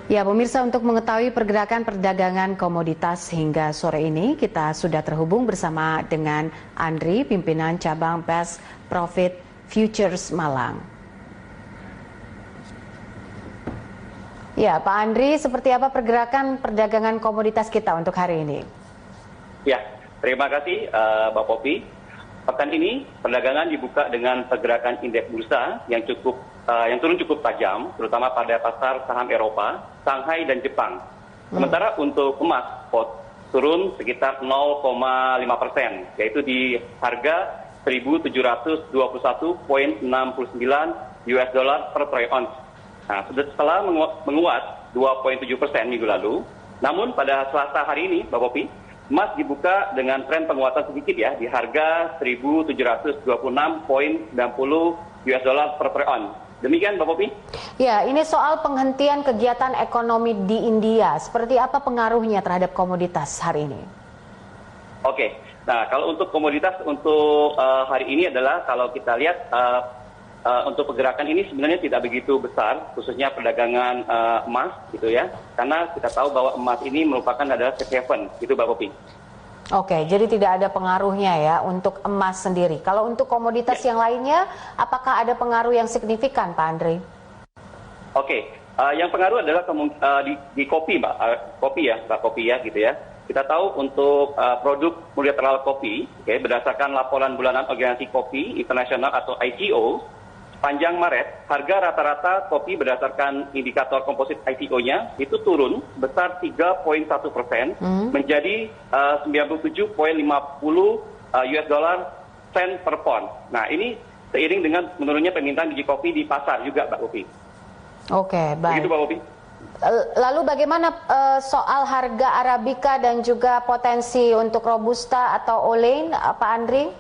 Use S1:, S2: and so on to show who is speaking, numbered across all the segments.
S1: Ya, pemirsa, untuk mengetahui pergerakan perdagangan komoditas hingga sore ini, kita sudah terhubung bersama dengan Andri, pimpinan cabang Best Profit Futures Malang. Ya, Pak Andri, seperti apa pergerakan perdagangan komoditas kita untuk hari ini?
S2: Ya, terima kasih Mbak Popi. Pekan ini perdagangan dibuka dengan pergerakan indeks bursa yang turun cukup tajam, terutama pada pasar saham Eropa, Shanghai dan Jepang. Sementara untuk emas spot turun sekitar 0,5%, yaitu di harga 1.721,69 US dollar per troy ounce. Nah, setelah menguat 2,7% minggu lalu, namun pada Selasa hari ini, Mbak Popi, emas dibuka dengan tren penguatan sedikit ya di harga 1.726,90 US dollar per troy ounce. Demikian, Mbak Popi.
S1: Ya, ini soal penghentian kegiatan ekonomi di India. Seperti apa pengaruhnya terhadap komoditas hari ini?
S2: Oke, nah kalau untuk komoditas untuk hari ini adalah kalau kita lihat untuk pergerakan ini sebenarnya tidak begitu besar, khususnya perdagangan emas gitu ya, karena kita tahu bahwa emas ini merupakan adalah safe haven, gitu Mbak Popi.
S1: Oke, jadi tidak ada pengaruhnya ya untuk emas sendiri. Kalau untuk komoditas yang lainnya, apakah ada pengaruh yang signifikan, Pak Andri?
S2: Oke, yang pengaruh adalah di kopi, Mbak, kopi ya, gitu ya. Kita tahu untuk produk multilateral kopi, berdasarkan laporan bulanan Organisasi Kopi Internasional atau ICO, sepanjang Maret, harga rata-rata kopi berdasarkan indikator komposit ICO-nya itu turun sebesar 3,1% menjadi 97,50 US dollar sen per pon. Nah, ini seiring dengan menurunnya permintaan biji kopi di pasar juga, Mbak Popi.
S1: Oke, baik.
S2: Begitu, Mbak Popi.
S1: Lalu bagaimana soal harga Arabica dan juga potensi untuk Robusta atau Olein, Pak Andri?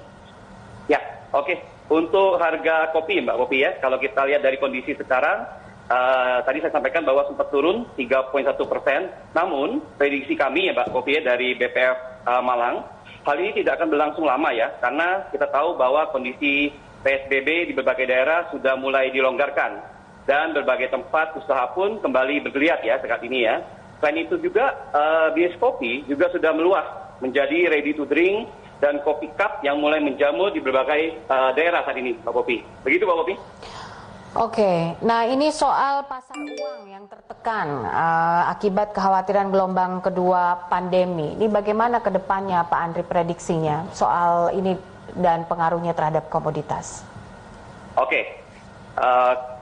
S2: Ya, oke. Untuk harga kopi, Mbak Popi ya, kalau kita lihat dari kondisi sekarang, tadi saya sampaikan bahwa sempat turun 3,1%. Namun, prediksi kami ya Mbak Popi ya, dari BPF Malang, hal ini tidak akan berlangsung lama ya, karena kita tahu bahwa kondisi PSBB di berbagai daerah sudah mulai dilonggarkan. Dan berbagai tempat usaha pun kembali bergeliat ya saat ini ya. Selain itu juga, bisnis kopi juga sudah meluas menjadi ready to drink, dan kopi cup yang mulai menjamur di berbagai daerah saat ini, Pak Popi. Begitu, Pak Popi.
S1: Oke, nah ini soal pasar uang yang tertekan akibat kekhawatiran gelombang kedua pandemi. Ini bagaimana ke depannya, Pak Andri, prediksinya soal ini dan pengaruhnya terhadap komoditas? Oke,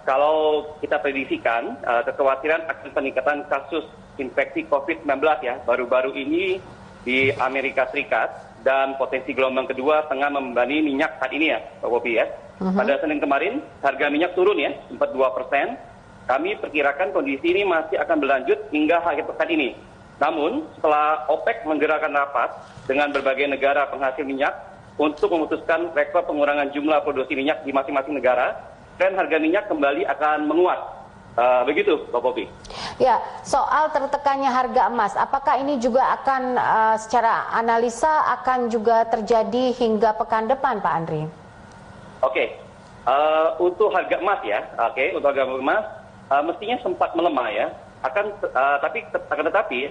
S2: kalau kita prediksikan, kekhawatiran akan peningkatan kasus infeksi COVID-19 ya, baru-baru ini di Amerika Serikat, dan potensi gelombang kedua tengah membebani minyak saat ini ya, Pak Popi ya. Pada Senin kemarin, harga minyak turun ya, sempat 2%. Kami perkirakan kondisi ini masih akan berlanjut hingga akhir pekan ini. Namun, setelah OPEC menggerakkan rapat dengan berbagai negara penghasil minyak untuk memutuskan rekor pengurangan jumlah produksi minyak di masing-masing negara, tren harga minyak kembali akan menguat. Begitu, Pak Popi.
S1: Ya, soal tertekannya harga emas, apakah ini juga akan secara analisa akan juga terjadi hingga pekan depan, Pak Andri?
S2: Oke, untuk harga emas ya, untuk harga emas mestinya sempat melemah ya. Tetapi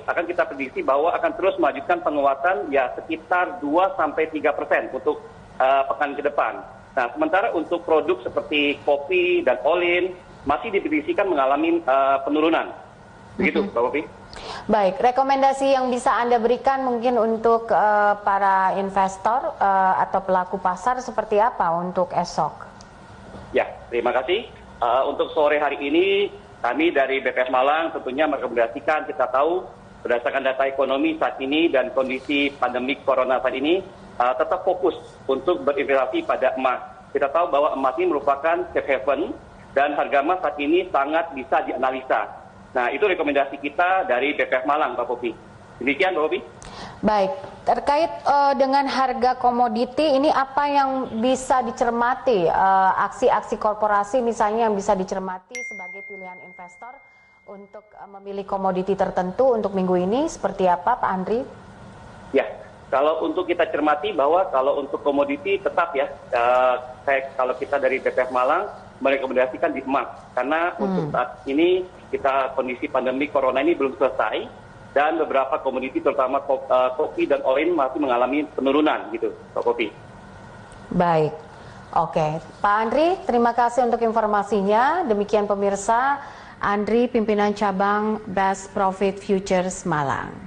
S2: akan kita prediksi bahwa akan terus melanjutkan penguatan ya sekitar 2-3% untuk pekan ke depan. Nah, sementara untuk produk seperti kopi dan Olein masih diprediksikan mengalami penurunan. Begitu, Mbak Popi.
S1: Baik, rekomendasi yang bisa Anda berikan mungkin untuk para investor atau pelaku pasar seperti apa untuk esok?
S2: Ya, terima kasih. Untuk sore hari ini, kami dari BPF Malang tentunya merekomendasikan, kita tahu berdasarkan data ekonomi saat ini dan kondisi pandemi corona saat ini, tetap fokus untuk berinvestasi pada emas. Kita tahu bahwa emas ini merupakan safe haven, dan harga emas saat ini sangat bisa dianalisa. Nah, itu rekomendasi kita dari BPF Malang, Pak Popi. Demikian, Pak Popi.
S1: Baik, terkait dengan harga komoditi, ini apa yang bisa dicermati, aksi-aksi korporasi misalnya yang bisa dicermati sebagai pilihan investor untuk memilih komoditi tertentu untuk minggu ini, seperti apa, Pak Andri?
S2: Ya, kalau untuk kita cermati bahwa kalau untuk komoditi tetap ya, kalau kita dari BPF Malang, merekomendasikan di emas karena untuk saat ini kita kondisi pandemi corona ini belum selesai dan beberapa komoditi terutama kopi dan olin masih mengalami penurunan gitu, Pak Kopi.
S1: Baik, oke, Pak Andri, terima kasih untuk informasinya. Demikian pemirsa, Andri, pimpinan cabang Best Profit Futures Malang.